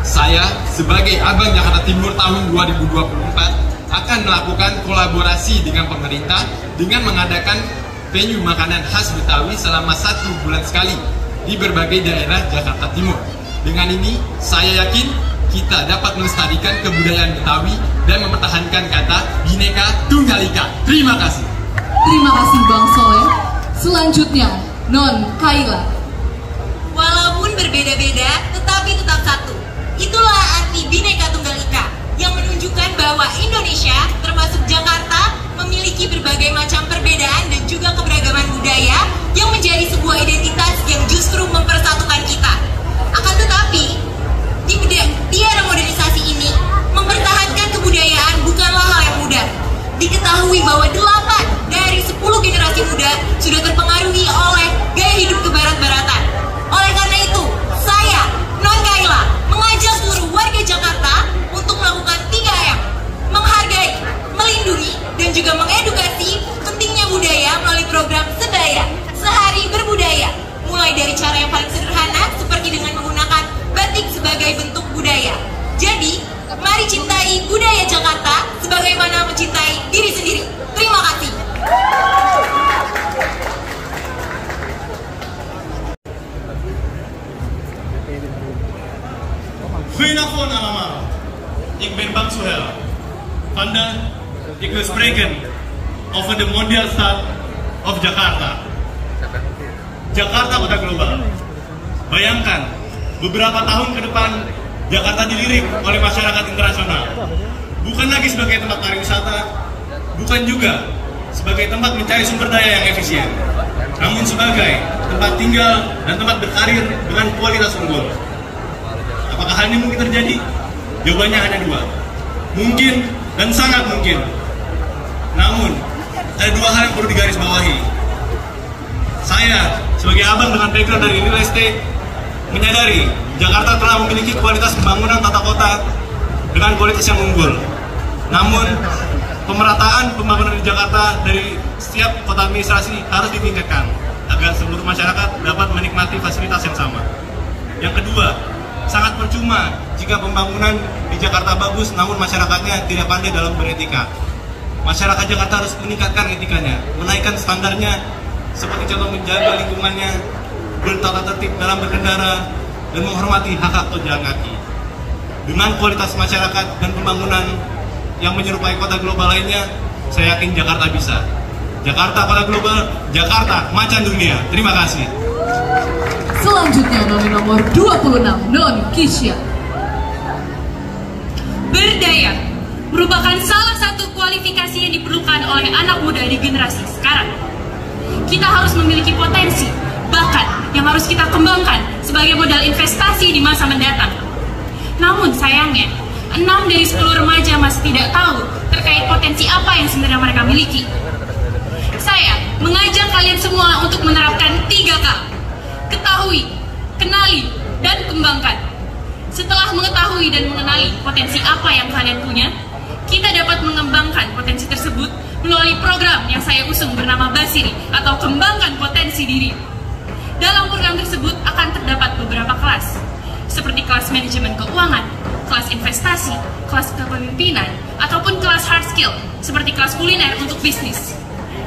Saya sebagai abang Jakarta Timur tahun 2024 akan melakukan kolaborasi dengan pemerintah dengan mengadakan venue makanan khas Betawi selama 1 bulan sekali di berbagai daerah Jakarta Timur. Dengan ini, saya yakin kita dapat melestarikan kebudayaan Betawi dan mempertahankan kata Bhinneka Tunggal Ika. Terima kasih. Terima kasih Bang Soleh. Selanjutnya, Non Kaila. Walaupun berbeda-beda, tetapi tetap satu. Itulah arti Bhinneka Tunggal Ika, yang menunjukkan bahwa Indonesia, termasuk Jakarta, memiliki berbagai macam perbedaan dan juga keberagaman budaya yang menjadi sebuah identitas yang justru mempersatukan kita. Akan tetapi, di era modernisasi ini, mempertahankan kebudayaan bukanlah hal yang mudah. Diketahui bahwa 8 dari 10 generasi muda sudah terpengaruhi oleh gaya hidup kebarat-baratan. Oleh karena itu, saya, Non Kaila, mengajak seluruh warga Jakarta untuk melakukan 3M. Menghargai, melindungi, dan juga mengedukasi pentingnya budaya melalui program Sebaya, Sehari Berbudaya. Mulai dari cara yang paling sederhana, seperti dengan menggunakan batik sebagai bentuk budaya. Jadi, mari cintai budaya Jakarta sebagaimana mencintai diri sendiri. Terima kasih. Goedenavond allemaal. Ik ben Bang Suhel. Vandaag ik wil spreken over de Mondialstad of Jakarta. Jakarta kota global. Bayangkan, beberapa tahun ke depan Jakarta dilirik oleh masyarakat internasional. Bukan lagi sebagai tempat pariwisata, bukan juga sebagai tempat mencari sumber daya yang efisien, namun sebagai tempat tinggal dan tempat berkarir dengan kualitas unggul. Apakah hal ini mungkin terjadi? Jawabannya hanya dua. Mungkin dan sangat mungkin. Namun, ada dua hal yang perlu digarisbawahi. Saya, sebagai abang dengan background dari real estate, menyadari Jakarta telah memiliki kualitas pembangunan tata kota dengan kualitas yang unggul. Namun, pemerataan pembangunan di Jakarta dari setiap kota administrasi harus ditingkatkan agar seluruh masyarakat dapat menikmati fasilitas yang sama. Yang kedua, sangat percuma jika pembangunan di Jakarta bagus namun masyarakatnya tidak pandai dalam beretika. Masyarakat Jakarta harus meningkatkan etikanya, menaikkan standarnya, seperti contoh menjaga lingkungannya, bertata tertib dalam berkendara, dan menghormati hak-hak pejalan kaki. Dengan kualitas masyarakat dan pembangunan yang menyerupai kota global lainnya, saya yakin Jakarta bisa. Jakarta kota global, Jakarta macan dunia. Terima kasih. Selanjutnya noni nomor 26, Non Kisha. Berdaya merupakan salah satu kualifikasi yang diperlukan oleh anak muda di generasi sekarang. Kita harus memiliki potensi, bakat yang harus kita kembangkan sebagai modal investasi di masa mendatang. Namun sayangnya, 6 dari 10 remaja masih tidak tahu terkait potensi apa yang sebenarnya mereka miliki. Saya mengajak kalian semua untuk menerapkan 3K. Ketahui, kenali, dan kembangkan. Setelah mengetahui dan mengenali potensi apa yang kalian punya, kita dapat mengembangkan potensi tersebut melalui program yang saya usung bernama Basiri atau Kembangkan Potensi Diri. Dalam program tersebut akan terdapat beberapa kelas, seperti kelas manajemen keuangan, kelas investasi, kelas kepemimpinan, ataupun kelas hard skill, seperti kelas kuliner untuk bisnis.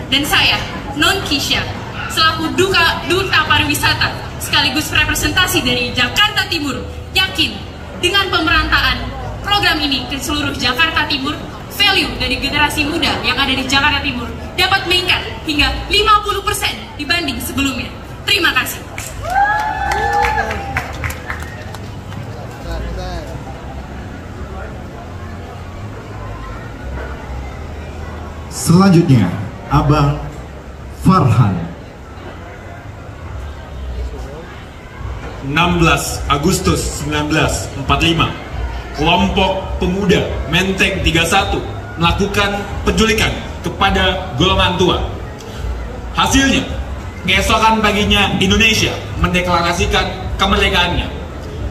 Dan saya, Non Kisha, selaku Duta Pariwisata, sekaligus representasi dari Jakarta Timur, yakin dengan pemerataan program ini ke seluruh Jakarta Timur, value dari generasi muda yang ada di Jakarta Timur dapat meningkat hingga 50% dibanding sebelumnya. Terima kasih. Selanjutnya, Abang Farhan. 16 Agustus 1945, kelompok pemuda Menteng 31 melakukan penculikan kepada golongan tua. Hasilnya, keesokan paginya Indonesia mendeklarasikan kemerdekaannya.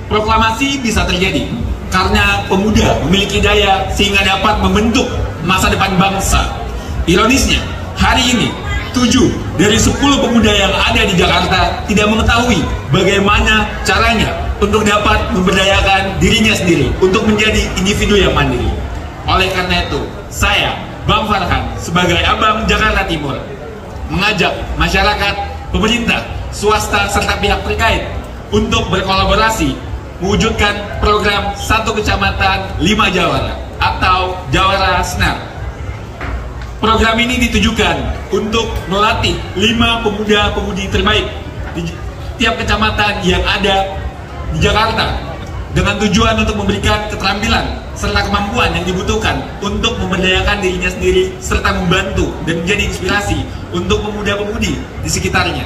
Proklamasi bisa terjadi karena pemuda memiliki daya sehingga dapat membentuk masa depan bangsa. Ironisnya, hari ini 7 dari 10 pemuda yang ada di Jakarta tidak mengetahui bagaimana caranya untuk dapat memberdayakan dirinya sendiri untuk menjadi individu yang mandiri. Oleh karena itu, saya, Bang Farhan, sebagai Abang Jakarta Timur, mengajak masyarakat, pemerintah, swasta, serta pihak terkait untuk berkolaborasi mewujudkan program 1 kecamatan 5 jawara atau Jawara Senar. Program ini ditujukan untuk melatih 5 pemuda-pemudi terbaik di tiap kecamatan yang ada di Jakarta dengan tujuan untuk memberikan keterampilan serta kemampuan yang dibutuhkan untuk memberdayakan dirinya sendiri serta membantu dan menjadi inspirasi untuk pemuda-pemudi di sekitarnya.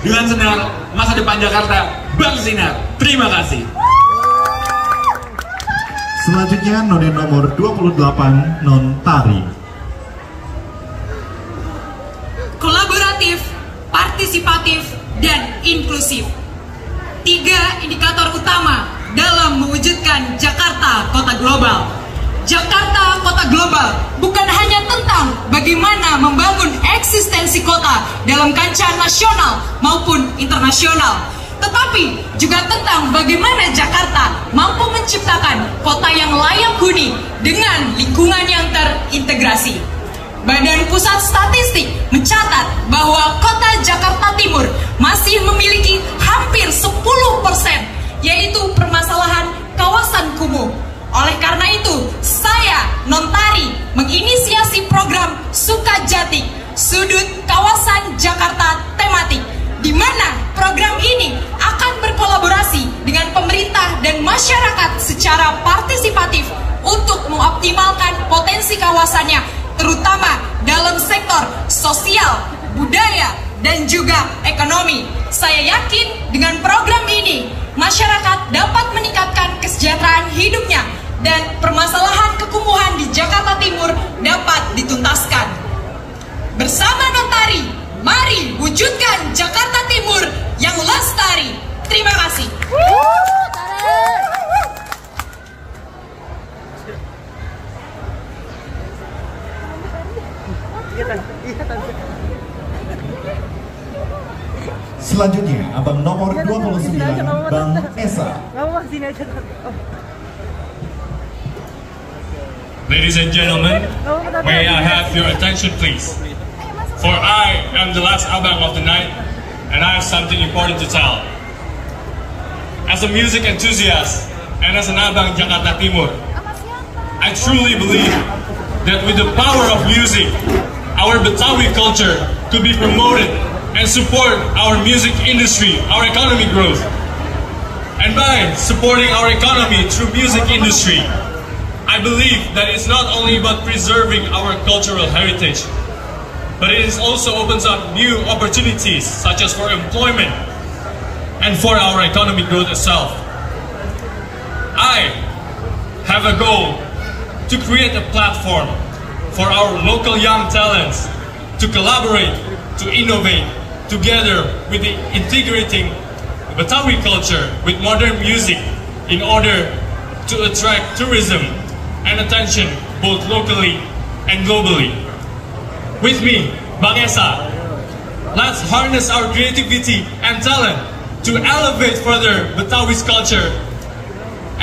Dengan Senar, masa depan Jakarta bersinar. Terima kasih. Selanjutnya noni nomor 28, Non Tari. Kolaboratif, partisipatif, dan inklusif. 3 indikator utama dalam mewujudkan Jakarta Kota Global. Jakarta Kota Global bukan hanya tentang bagaimana membangun eksistensi kota dalam kancah nasional maupun internasional, tetapi juga tentang bagaimana Jakarta mampu menciptakan kota yang layak huni dengan lingkungan yang terintegrasi. Badan Pusat Statistik mencatat bahwa kota Jakarta Timur masih memiliki hampir 10%, yaitu permasalahan kawasan kumuh. Oleh karena itu, saya, Non Tari, menginisiasi program Sukajati, Sudut Kawasan Jakarta Tematik, di mana program ini akan berkolaborasi dengan pemerintah dan masyarakat secara partisipatif untuk mengoptimalkan potensi kawasannya, terutama dalam sektor sosial, budaya, dan juga ekonomi. Saya yakin dengan program ini, masyarakat dapat meningkatkan kesejahteraan hidupnya dan permasalahan kekumuhan di Jakarta Timur dapat dituntaskan. Bersama Nontari, mari wujudkan Jakarta Timur yang lestari. Terima kasih. Selanjutnya, abang nomor 29, Bang Esa. Ladies and gentlemen, may I have your attention please? For I am the last abang of the night, and I have something important to tell. As a music enthusiast, and as an abang Jakarta Timur, I truly believe that with the power of music, our Betawi culture could be promoted and support our music industry, our economic growth. And by supporting our economy through music industry, I believe that it's not only about preserving our cultural heritage, but it also opens up new opportunities such as for employment and for our economic growth itself. I have a goal to create a platform for our local young talents to collaborate, to innovate together with the integrating Betawi culture with modern music in order to attract tourism and attention both locally and globally. With me, Bang Esa, let's harness our creativity and talent to elevate further Betawi's culture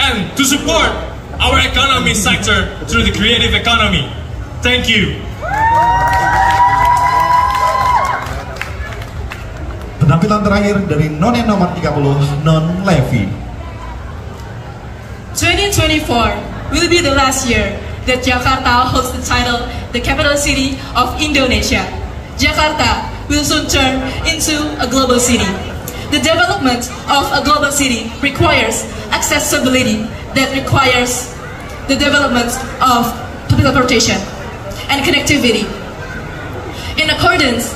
and to support our economy sector through the creative economy. Thank you. Penampilan terakhir dari None nomor 30, Non Levi. 2024 will be the last year that Jakarta holds the title the capital city of Indonesia. Jakarta will soon turn into a global city. The development of a global city requires accessibility that requires the development of public transportation and connectivity. In accordance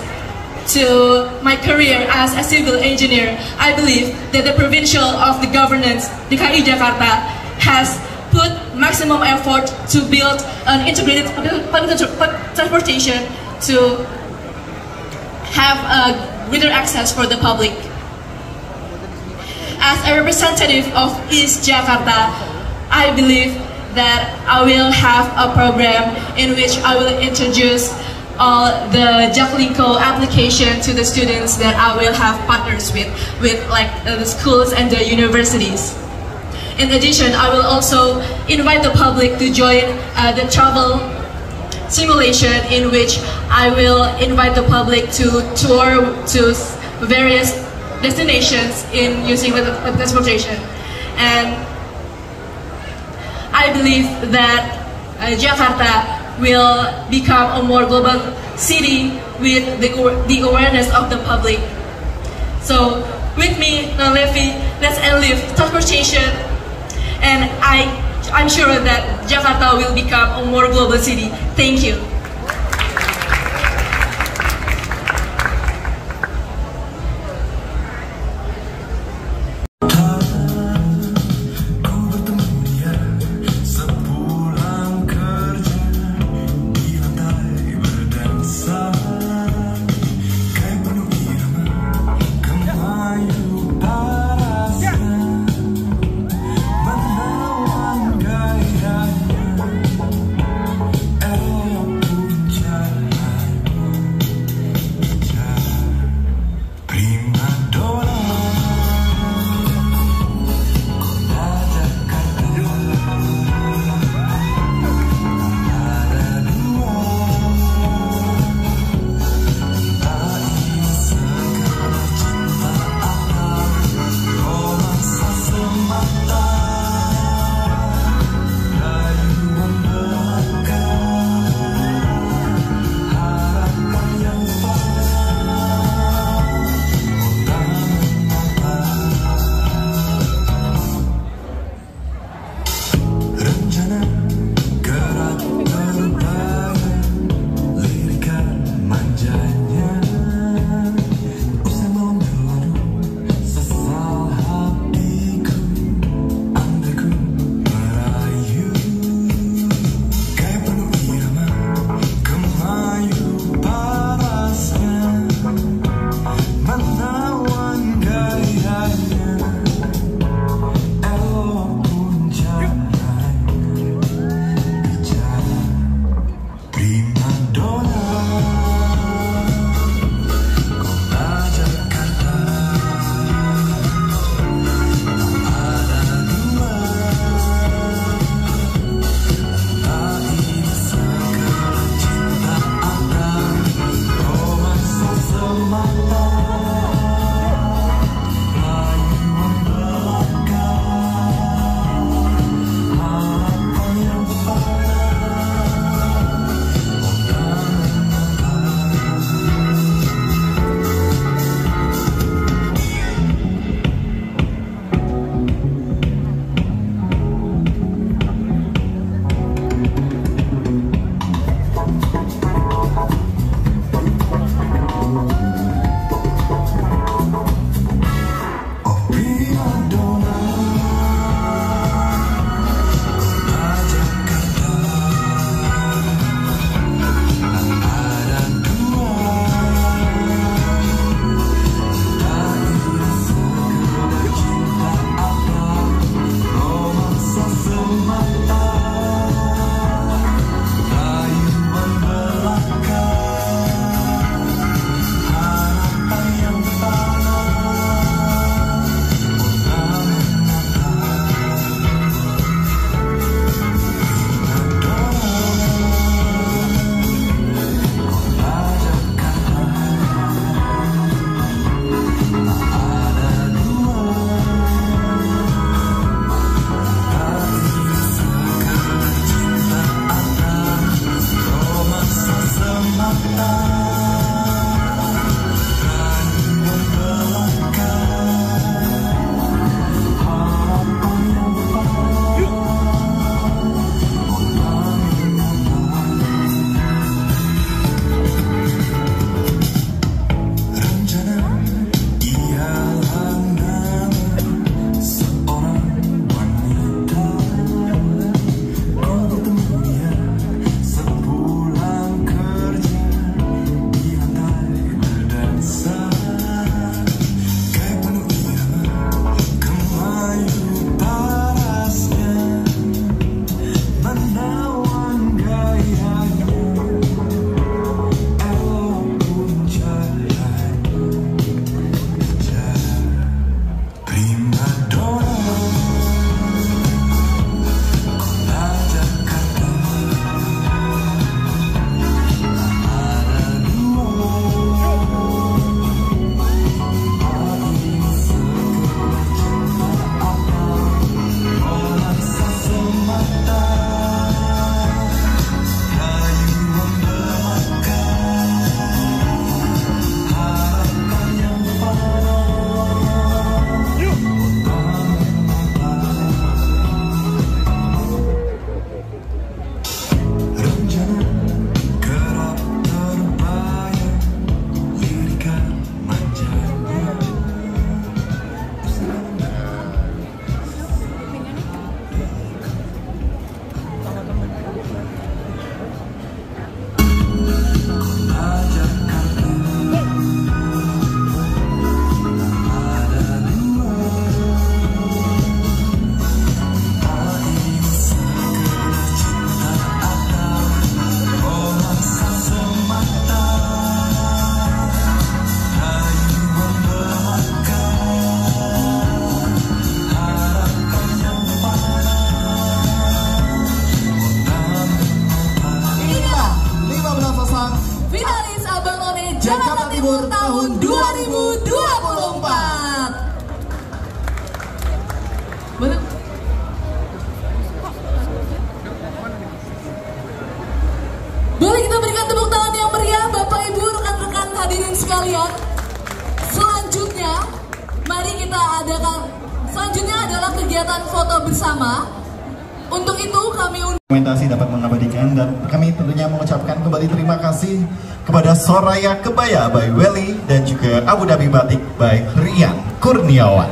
to my career as a civil engineer, I believe that the provincial of the governance, DKI Jakarta, has put maximum effort to build an integrated public transportation to have a greater access for the public. As a representative of East Jakarta, I believe that I will have a program in which I will introduce all the Jaklingko application to the students that I will have partners with like the schools and the universities. In addition, I will also invite the public to join the travel simulation, in which I will invite the public to tour to various destinations in using the transportation. And I believe that Jakarta will become a more global city with the awareness of the public. So with me, Levi, let's enlive transportation, and I'm sure that Jakarta will become a more global city. Thank you. Timur tahun 2024. Boleh kita berikan tepuk tangan yang meriah Bapak Ibu, rekan-rekan hadirin sekalian. Selanjutnya, mari kita adakan. Selanjutnya adalah kegiatan foto bersama. Untuk itu kami dokumentasi dapat mengabadikan, dan kami tentunya mengucapkan kembali terima kasih kepada Soraya Kebaya by Welly dan juga Abu Dhabi Batik by Rian Kurniawan.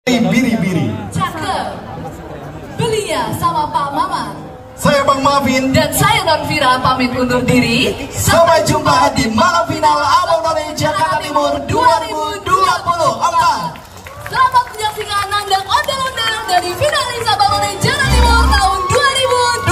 Biri-biri. Cakep. Belinya sama Pak Maman. Saya Bang Mavin dan saya Non Vira pamit undur diri. Sampai jumpa di malam final Abang None Jakarta Timur 2024. Selamat menyaksikan nandang ondel-ondel dari finalis Abang None Jakarta Timur tahun 2024.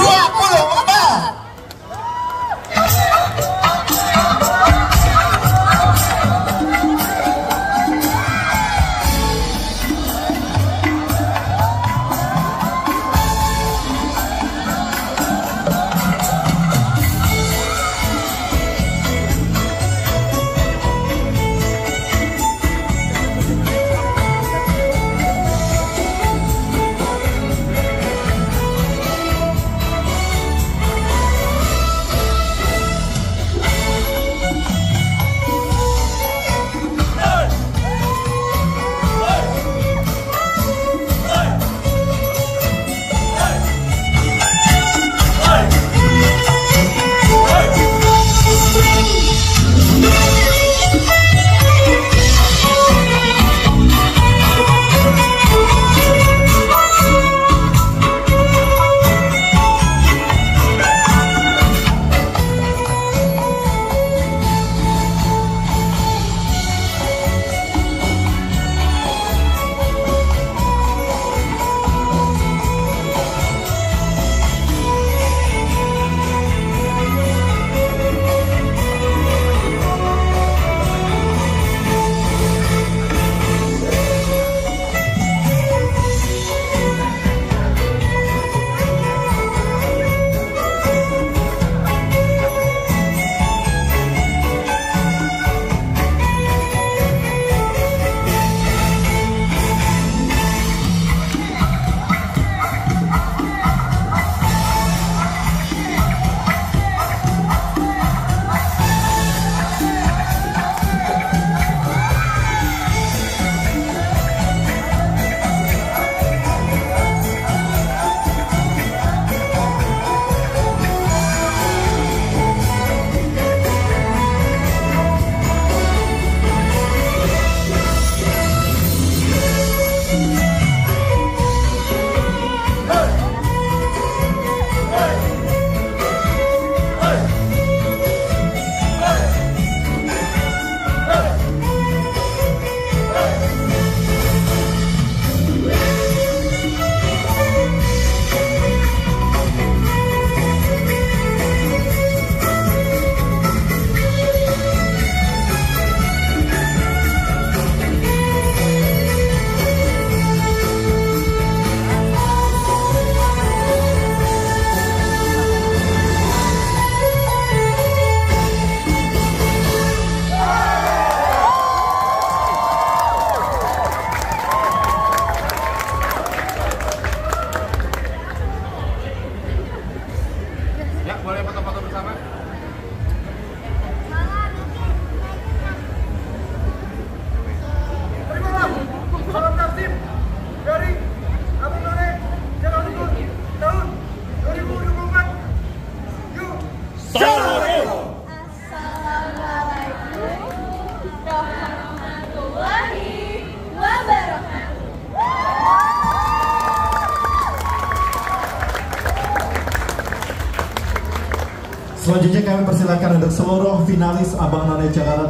Selanjutnya kami persilakan untuk seluruh finalis Abang None Jakarta